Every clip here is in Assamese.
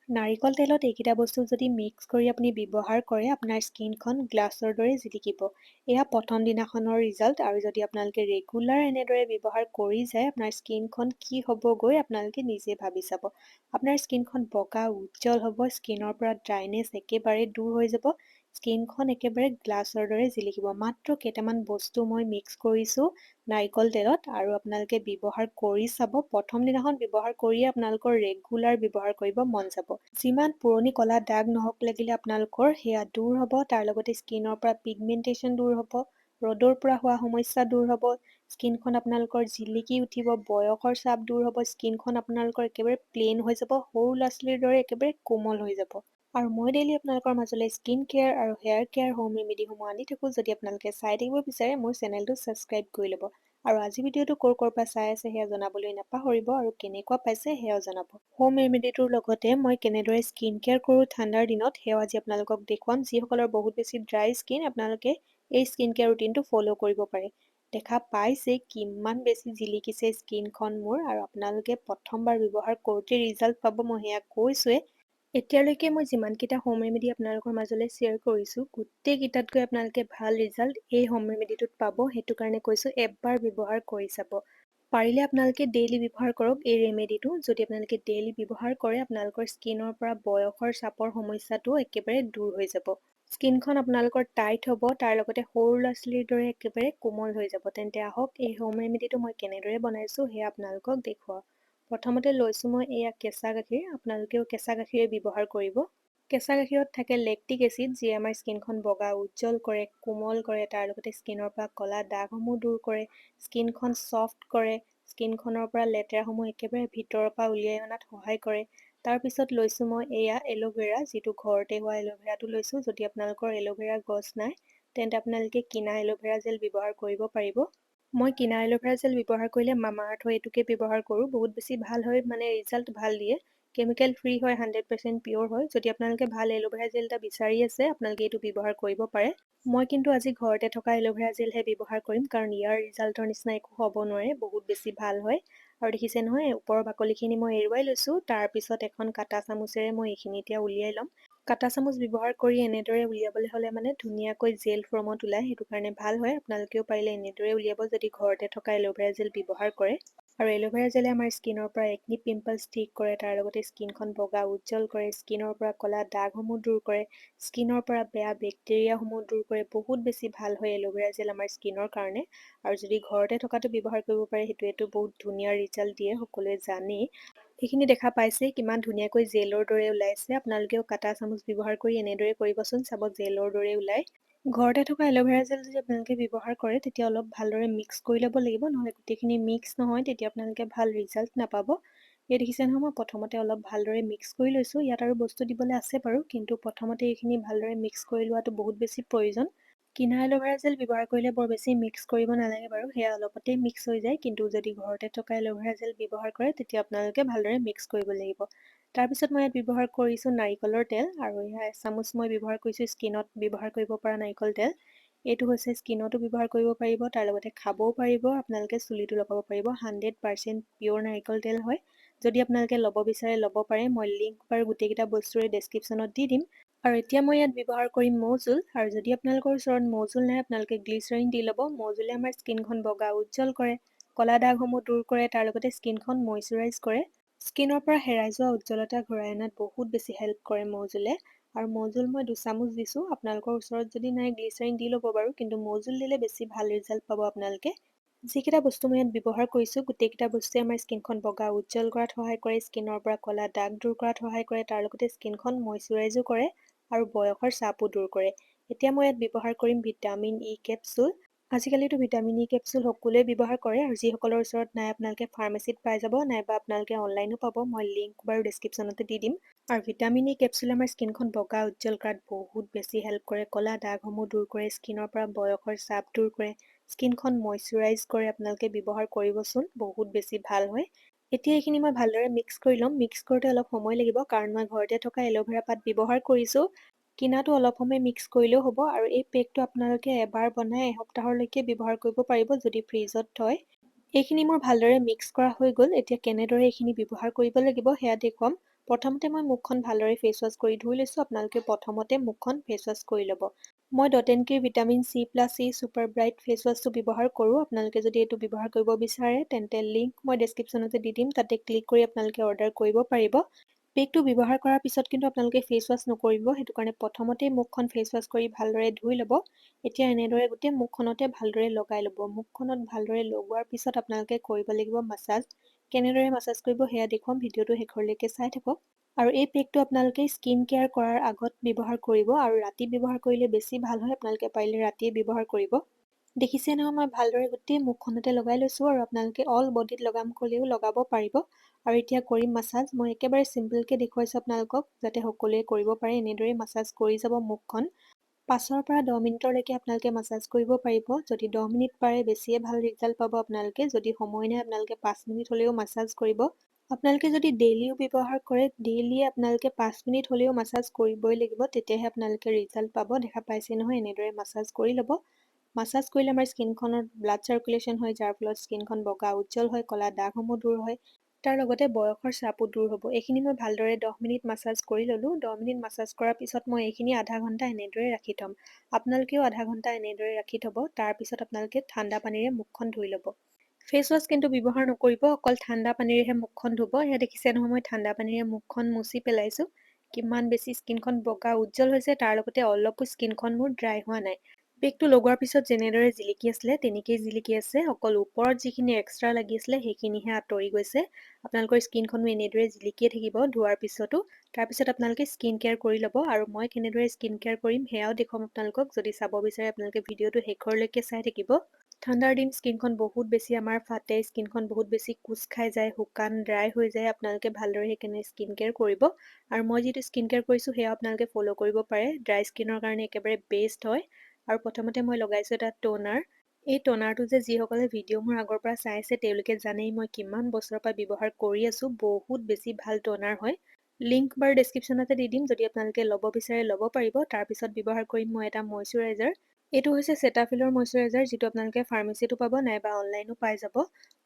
নাৰিকল তেলত এইকেইটা বস্তু যদি মিক্স কৰি আপুনি ব্যৱহাৰ কৰে আপোনাৰ স্কিনখন গ্লাছৰ দৰে জিলিকিব। এয়া প্ৰথম দিনাখনৰ ৰিজাল্ট আৰু যদি আপোনালোকে ৰেগুলাৰ এনেদৰে ব্যৱহাৰ কৰি যায় আপোনাৰ স্কিনখন কি হ'বগৈ আপোনালোকে নিজে ভাবি চাব। আপোনাৰ স্কিনখন বগা উজ্জ্বল হ'ব, স্কিনৰ পৰা ড্ৰাইনেছ একেবাৰে দূৰ হৈ যাব, স্কিনখন একেবাৰে গ্লাছৰ দৰে জিলিকিব। মাত্ৰ কেইটামান বস্তু মই মিক্স কৰিছোঁ নাৰিকল তেলত আৰু আপোনালোকে ব্যৱহাৰ কৰি চাব। প্ৰথম দিনাখন ব্যৱহাৰ কৰিয়ে আপোনালোকৰ ৰেগুলাৰ ব্যৱহাৰ কৰিব মন যাব। যিমান পুৰণি কলা দাগ নহওক লাগিলে আপোনালোকৰ সেয়া দূৰ হ'ব, তাৰ লগতে স্কিনৰ পৰা পিগমেণ্টেশ্যন দূৰ হ'ব, ৰ'দৰ পৰা হোৱা সমস্যা দূৰ হ'ব, স্কিনখন আপোনালোকৰ জিলিকি উঠিব, বয়সৰ চাপ দূৰ হ'ব, স্কিনখন আপোনালোকৰ একেবাৰে প্লেইন হৈ যাব, সৰু ল'ৰা ছোৱালীৰ দৰে একেবাৰে কোমল হৈ যাব। আৰু মই ডেইলি আপোনালোকৰ মাজলৈ স্কিন কেয়াৰ আৰু হেয়াৰ কেয়াৰ হোম ৰেমেডিসমূহ আনি থাকোঁ। যদি আপোনালোকে চাই থাকিব বিচাৰে মোৰ চেনেলটো ছাবস্ক্ৰাইব কৰি ল'ব। আৰু আজি ভিডিঅ'টো ক'ৰ পৰা চাই আছে সেয়া জনাবলৈ নাপাহৰিব আৰু কেনেকুৱা পাইছে সেয়াও জনাব। হোম ৰেমেডিটোৰ লগতে মই কেনেদৰে স্কিন কেয়াৰ কৰোঁ ঠাণ্ডাৰ দিনত সেয়াও আজি আপোনালোকক দেখুৱাম। যিসকলৰ বহুত বেছি ড্ৰাই স্কিন আপোনালোকে এই স্কিন কেয়াৰ ৰুটিনটো ফ'ল' কৰিব পাৰে। দেখা পাইছে কিমান বেছি জিলিকিছে স্কিনখন মোৰ, আৰু আপোনালোকে প্ৰথমবাৰ ব্যৱহাৰ কৰোঁতে ৰিজাল্ট পাব মই সেয়া কৈছোৱে। এতিয়ালৈকে মই যিমানকেইটা হোম ৰেমেডি আপোনালোকৰ মাজলৈ শ্বেয়াৰ কৰিছোঁ গোটেইকেইটাতকৈ আপোনালোকে ভাল ৰিজাল্ট এই হোম ৰেমেডিটোত পাব। সেইটো কাৰণে কৈছোঁ এবাৰ ব্যৱহাৰ কৰি চাব। পাৰিলে আপোনালোকে ডেইলি ব্যৱহাৰ কৰক এই ৰেমেডিটো। যদি আপোনালোকে ডেইলি ব্যৱহাৰ কৰে আপোনালোকৰ স্কিনৰ পৰা বয়সৰ চাপৰ সমস্যাটো একেবাৰে দূৰ হৈ যাব। স্কিনখন আপোনালোকৰ টাইট হ'ব, তাৰ লগতে সৰু ল'ৰা ছোৱালীৰ দৰে একেবাৰে কোমল হৈ যাব। তেন্তে আহক এই হোম ৰেমেডিটো মই কেনেদৰে বনাইছোঁ সেয়া আপোনালোকক দেখুৱাওঁ। প্ৰথমতে লৈছোঁ মই এয়া কেঁচা গাখীৰ। আপোনালোকেও কেঁচা গাখীৰে ব্যৱহাৰ কৰিব। কেঁচা গাখীৰত থাকে লেক্টিক এচিড যিয়ে আমাৰ স্কিনখন বগা উজ্জ্বল কৰে, কোমল কৰে, তাৰ লগতে স্কিনৰ পৰা ক'লা দাগসমূহ দূৰ কৰে, স্কিনখন ছফ্ট কৰে, স্কিনখনৰ পৰা লেতেৰাসমূহ একেবাৰে ভিতৰৰ পৰা উলিয়াই অনাত সহায় কৰে। তাৰপিছত লৈছোঁ মই এয়া এল'ভেৰা, যিটো ঘৰতে হোৱা এল'ভেৰাটো লৈছোঁ। যদি আপোনালোকৰ এল'ভেৰা গছ নাই তেন্তে আপোনালোকে কিনা এল'ভেৰা জেল ব্যৱহাৰ কৰিব পাৰিব। মই কিনা এল'ভেৰা জেল ব্যৱহাৰ কৰিলে মামাআৰ্থৰ এইটোকে ব্যৱহাৰ কৰোঁ। বহুত বেছি ভাল হয়, মানে ৰিজাল্ট ভাল দিয়ে। কেমিকেল ফ্ৰী হয়, 100% পিয়'ৰ হয়। যদি আপোনালোকে ভাল এল'ভেৰা জেল এটা বিচাৰি আছে আপোনালোকে এইটো ব্যৱহাৰ কৰিব পাৰে। মই কিন্তু আজি ঘৰতে থকা এল'ভেৰা জেলহে ব্যৱহাৰ কৰিম, কাৰণ ইয়াৰ ৰিজাল্টৰ নিচিনা একো হ'ব নোৱাৰে, বহুত বেছি ভাল হয়। আৰু দেখিছে নহয় ওপৰৰ বাকলিখিনি মই এৰুৱাই লৈছোঁ। তাৰপিছত এখন কাটা চামুচেৰে মই এইখিনি এতিয়া উলিয়াই ল'ম। কাটা চামুচ ব্যৱহাৰ কৰি এনেদৰে উলিয়াবলৈ হ'লে মানে ধুনীয়াকৈ জেল ফৰ্মত ওলায়, সেইটো কাৰণে ভাল হয়। আপোনালোকেও পাৰিলে এনেদৰে উলিয়াব যদি ঘৰতে থকা এল'ভেৰা জেল ব্যৱহাৰ কৰে। আৰু এল'ভেৰা জেলে আমাৰ স্কিনৰ পৰা একনি পিম্পলছ ঠিক কৰে, তাৰ লগতে স্কিনখন বগা উজ্জ্বল কৰে, স্কিনৰ পৰা ক'লা দাগসমূহ দূৰ কৰে, স্কিনৰ পৰা বেয়া বেক্টেৰিয়াসমূহ দূৰ কৰে। বহুত বেছি ভাল হয় এল'ভেৰা জেল আমাৰ স্কিনৰ কাৰণে। আৰু যদি ঘৰতে থকাটো ব্যৱহাৰ কৰিব পাৰে সেইটোৱেতো বহুত ধুনীয়া ৰিজাল্ট দিয়ে, সকলোৱে জানেই। এইখিনি দেখা পাইছে কিমান ধুনীয়াকৈ জেলৰ দৰে ওলাইছে। আপোনালোকেও কাটা চামুচ ব্যৱহাৰ কৰি এনেদৰে কৰিবচোন, চাব জেলৰ দৰে ওলায়। ঘৰতে থকা এল'ভেৰা জেল যদি আপোনালোকে ব্যৱহাৰ কৰে তেতিয়া অলপ ভালদৰে মিক্স কৰি ল'ব লাগিব, নহ'লে গোটেইখিনি মিক্স নহয় তেতিয়া আপোনালোকে ভাল ৰিজাল্ট নাপাব। এই দেখিছে নহয় মই প্ৰথমতে অলপ ভালদৰে মিক্স কৰি লৈছোঁ। ইয়াত আৰু বস্তু দিবলৈ আছে বাৰু, কিন্তু প্ৰথমতে এইখিনি ভালদৰে মিক্স কৰি লোৱাটো বহুত বেছি প্ৰয়োজন। কিনা এল'ভেৰা জেল ব্যৱহাৰ কৰিলে বৰ বেছি মিক্স কৰিব নালাগে বাৰু, সেয়া অলপতেই মিক্স হৈ যায়। কিন্তু যদি ঘৰতে থকা এল'ভেৰা জেল ব্যৱহাৰ কৰে তেতিয়া আপোনালোকে ভালদৰে মিক্স কৰিব লাগিব। তাৰপিছত মই ইয়াত ব্যৱহাৰ কৰিছোঁ নাৰিকলৰ তেল, আৰু এয়া এচামুচ মই ব্যৱহাৰ কৰিছোঁ স্কিনত ব্যৱহাৰ কৰিব পৰা নাৰিকল তেল। এইটো হৈছে স্কিনতো ব্যৱহাৰ কৰিব পাৰিব, তাৰ লগতে খাবও পাৰিব, আপোনালোকে চুলিটো লগাব পাৰিব। 100% পিয়'ৰ নাৰিকল তেল হয়। যদি আপোনালোকে ল'ব বিচাৰে ল'ব পাৰে, মই লিংক বাৰু গোটেইকেইটা বস্তুৰে ডেছক্ৰিপশ্যনত দি দিম। আৰু এতিয়া মই ইয়াত ব্যৱহাৰ কৰিম মৌজোল, আৰু যদি আপোনালোকৰ ওচৰত মৌজোল নাই আপোনালোকে গ্লিচাৰিন দি ল'ব। মৌজোলে আমাৰ স্কিনখন বগা উজ্জ্বল কৰে, ক'লা দাগসমূহ দূৰ কৰে, তাৰ লগতে স্কিনখন মইশ্চাৰাইজ কৰে। স্কিনৰ পৰা হেৰাই যোৱা উজ্জ্বলতা ঘূৰাই অনাত বহুত বেছি হেল্প কৰে মৌজোলে। আৰু মৌজোল মই 2 চামুচ দিছোঁ। আপোনালোকৰ ওচৰত যদি নাই গ্লিচাৰিন দি ল'ব বাৰু, কিন্তু মৌজোল দিলে বেছি ভাল ৰিজাল্ট পাব আপোনালোকে। যিকেইটা বস্তু মই ইয়াত ব্যৱহাৰ কৰিছোঁ গোটেইকেইটা বস্তুৱে আমাৰ স্কিনখন বগা উজ্জ্বল কৰাত সহায় কৰে, স্কিনৰ পৰা ক'লা দাগ দূৰ কৰাত সহায় কৰে, তাৰ লগতে স্কিনখন মইশ্চাৰাইজো কৰে আৰু বয়সৰ চাপো দূৰ কৰে। এতিয়া মই ইয়াত ব্যৱহাৰ কৰিম ভিটামিন ই কেপচুল। আজিকালিতো ভিটামিন ই কেপচুল সকলোৱে ব্যৱহাৰ কৰে, আৰু যিসকলৰ ওচৰত নাই আপোনালোকে ফাৰ্মাচীত পাই যাব, নাইবা আপোনালোকে অনলাইনো পাব। মই লিংক বাৰু ডেছক্ৰিপশ্যনতে দি দিম। আৰু ভিটামিন ই কেপচুলে আমাৰ স্কিনখন বগা উজ্জ্বল কৰাত বহুত বেছি হেল্প কৰে, ক'লা দাগসমূহ দূৰ কৰে, স্কিনৰ পৰা বয়সৰ চাপ দূৰ কৰে, স্কিনখন মইশ্চাৰাইজ কৰে। আপোনালোকে ব্যৱহাৰ কৰিবচোন, বহুত বেছি ভাল হয়। এতিয়া এইখিনি মই ভালদৰে মিক্স কৰি ল'ম। মিক্স কৰোঁতে অলপ সময় লাগিব, কাৰণ মই ঘৰতে থকা এল'ভেৰা পাত ব্যৱহাৰ কৰিছোঁ। কিনাটো অলপ সময় মিক্স কৰিলেও হ'ব, আৰু এই পেকটো আপোনালোকে এবাৰ বনাই এসপ্তাহলৈকে ব্যৱহাৰ কৰিব পাৰিব যদি ফ্ৰিজত থয়। এইখিনি মোৰ ভালদৰে মিক্স কৰা হৈ গ'ল। এতিয়া কেনেদৰে এইখিনি ব্যৱহাৰ কৰিব লাগিব সেয়া দেখুৱাম। প্ৰথমতে মই মুখখন ভালদৰে ফেচ ৱাছ কৰি ধুই লৈছোঁ। আপোনালোকে প্ৰথমতে মুখখন ফেচ ৱাছ কৰি ল'ব। মই Dot and Key vitamin C+C super bright face ৱাছটো ব্যৱহাৰ কৰোঁ। আপোনালোকে যদি এইটো ব্যৱহাৰ কৰিব বিচাৰে তেন্তে লিংক মই ডেছক্ৰিপশ্যনতে দি দিম, তাতে ক্লিক কৰি আপোনালোকে অৰ্ডাৰ কৰিব পাৰিব। পেকটো ব্যৱহাৰ কৰাৰ পিছত কিন্তু আপোনালোকে ফেচ ৱাছ নকৰিব, সেইটো কাৰণে প্ৰথমতেই মুখখন ফেচ ৱাছ কৰি ভালদৰে ধুই ল'ব। এতিয়া এনেদৰে গোটেই মুখখনতে ভালদৰে লগাই ল'ব। মুখখনত ভালদৰে লগোৱাৰ পিছত আপোনালোকে কৰিব লাগিব মাছাজ। কেনেদৰে মাছাজ কৰিব সেয়া দেখুৱাম, ভিডিঅ'টো শেষলৈকে চাই থাকক। আৰু এই পেকটো আপোনালোকে স্কিন কেয়াৰ কৰাৰ আগত ব্যৱহাৰ কৰিব আৰু ৰাতি ব্যৱহাৰ কৰিলে বেছি ভাল হয়। আপোনালোকে পাৰিলে ৰাতিয়ে ব্যৱহাৰ কৰিব। দেখিছে নহয়, মই ভালদৰে গোটেই মুখখনতে লগাই লৈছোঁ আৰু আপোনালোকে অল বডিত লগাম ক'লেও লগাব পাৰিব। আৰু এতিয়া কৰিম মাছাজ। মই একেবাৰে চিম্পলকৈ দেখুৱাইছোঁ আপোনালোকক, যাতে সকলোৱে কৰিব পাৰে। এনেদৰে মাছাজ কৰি যাব মুখখন। 5ৰ পৰা 10 মিনিটলৈকে আপোনালোকে মাছাজ কৰিব পাৰিব। যদি 10 মিনিট পাৰে বেছিয়ে ভাল ৰিজাল্ট পাব আপোনালোকে। যদি সময় নাই আপোনালোকে 5 মিনিট হ'লেও মাছাজ কৰিব। আপোনালোকে যদি ডেইলিও ব্যৱহাৰ কৰে, ডেইলি আপোনালোকে 5 মিনিট হ'লেও মাছাজ কৰিবই লাগিব, তেতিয়াহে আপোনালোকে ৰিজাল্ট পাব। দেখা পাইছে নহয়, এনেদৰে মাছাজ কৰি ল'ব। মাছাজ কৰিলে আমাৰ স্কিনখনত ব্লাড চাৰ্কুলেশ্যন হয়, যাৰ ফলত স্কিনখন বগা উজ্জ্বল হয়, ক'লা দাগসমূহ দূৰ হয়। তাৰ লগতে বয়সৰ চাপো দূৰ হ'ব। এইখিনি মই ভালদৰে 10 মিনিট মাছাজ কৰি ল'লোঁ। 10 মিনিট মাছাজ কৰাৰ পিছত মই এইখিনি আধা ঘণ্টা এনেদৰে ৰাখি থ'ম। আপোনালোকেও আধা ঘণ্টা এনেদৰে ৰাখি থ'ব। তাৰপিছত আপোনালোকে ঠাণ্ডা পানীৰে মুখখন ধুই ল'ব। ফেচ ৱাছ কিন্তু ব্যৱহাৰ নকৰিব, অকল ঠাণ্ডা পানীৰেহে মুখখন ধুব। সেয়া দেখিছে নহয়, মই ঠাণ্ডা পানীৰে মুখখন মুচি পেলাইছোঁ। কিমান বেছি স্কিনখন বগা উজ্জ্বল হৈছে, তাৰ লগতে অলপো স্কিনখন মোৰ ড্ৰাই হোৱা নাই। পেকটো লগোৱাৰ পিছত যেনেদৰে জিলিকি আছিলে তেনেকেই জিলিকি আছে। অকল ওপৰত যিখিনি এক্সট্ৰা লাগি আছিলে সেইখিনিহে আঁতৰি গৈছে। আপোনালোকৰ স্কিনখনো এনেদৰে জিলিকিয়ে থাকিব ধোৱাৰ পিছতো। তাৰপিছত আপোনালোকে স্কিন কেয়াৰ কৰি ল'ব। আৰু মই কেনেদৰে স্কিন কেয়াৰ কৰিম সেয়াও দেখুৱাম আপোনালোকক। যদি চাব বিচাৰে আপোনালোকে ভিডিঅ'টো শেষলৈকে চাই থাকিব। ঠাণ্ডাৰ দিন স্কিনখন বহুত বেছি আমাৰ ফাটে, স্কিনখন বহুত বেছি কোচ খাই যায়, শুকান ড্ৰাই হৈ যায়। আপোনালোকে ভালদৰে সেইকাৰণে স্কিন কেয়াৰ কৰিব। আৰু মই যিটো স্কিন কেয়াৰ কৰিছোঁ সেয়া আপোনালোকে ফ'ল' কৰিব পাৰে। ড্ৰাই স্কিনৰ কাৰণে একেবাৰে বেষ্ট হয়। আৰু প্ৰথমতে মই লগাইছোঁ এটা ট'নাৰ। এই ট'নাৰটো যে যিসকলে ভিডিঅ' মোৰ আগৰ পৰা চাই আছে তেওঁলোকে জানেই মই কিমান বছৰৰ পৰা ব্যৱহাৰ কৰি আছোঁ। বহুত বেছি ভাল ট'নাৰ হয়। লিংক বাৰু ডেছক্ৰিপশ্যনতে দি দিম, যদি আপোনালোকে ল'ব বিচাৰে ল'ব পাৰিব। তাৰপিছত ব্যৱহাৰ কৰিম মই এটা মইশ্চাৰাইজাৰ। এইটো হৈছে চেটাফিলৰ মইশ্চাৰাইজাৰ, যিটো আপোনালোকে ফাৰ্মাচীটো পাব নাইবা অনলাইনো পাই যাব।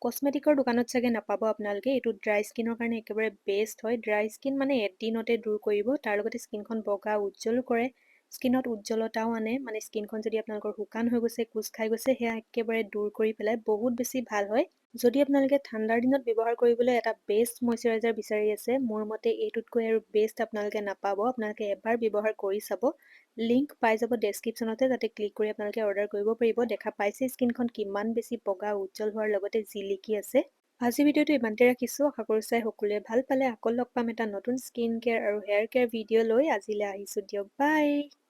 কছমেটিকৰ দোকানত চাগে নাপাব আপোনালোকে। এইটো ড্ৰাই স্কিনৰ কাৰণে একেবাৰে বেষ্ট হয়। ড্ৰাই স্কিন মানে এদিনতে দূৰ কৰিব। তাৰ লগতে স্কিনখন বগা উজ্জ্বলো কৰে। স্কিনত উজ্জ্বলতাও আনে, মানে স্কিনখন যদি আপোনালোকৰ শুকান হৈ গৈছে, কোচ খাই গৈছে, সেয়া একেবাৰে দূৰ কৰি পেলাই, বহুত বেছি ভাল হয়। যদি আপোনালোকে ঠাণ্ডাৰ দিনত ব্যৱহাৰ কৰিবলৈ এটা বেষ্ট মইশ্চাৰাইজাৰ বিচাৰি আছে, মোৰ মতে এইটোতকৈ আৰু বেষ্ট আপোনালোকে নাপাব। আপোনালোকে এবাৰ ব্যৱহাৰ কৰি চাব। লিংক পাই যাব ডেছক্ৰিপশ্যনতে, তাতে ক্লিক কৰি আপোনালোকে অৰ্ডাৰ কৰিব পাৰিব। দেখা পাইছে স্কিনখন কিমান বেছি বগা উজ্জ্বল হোৱাৰ লগতে জিলিকি আছে। আজি ভিডিঅ'টো ইমানতে ৰাখিছোঁ। আশা কৰোঁ চাই সকলোৱে ভাল পালে। আকৌ লগ পাম এটা নতুন স্কিন কেয়াৰ আৰু হেয়াৰ কেয়াৰ ভিডিঅ' লৈ। আজিলৈ আহিছোঁ দিয়ক, বাই।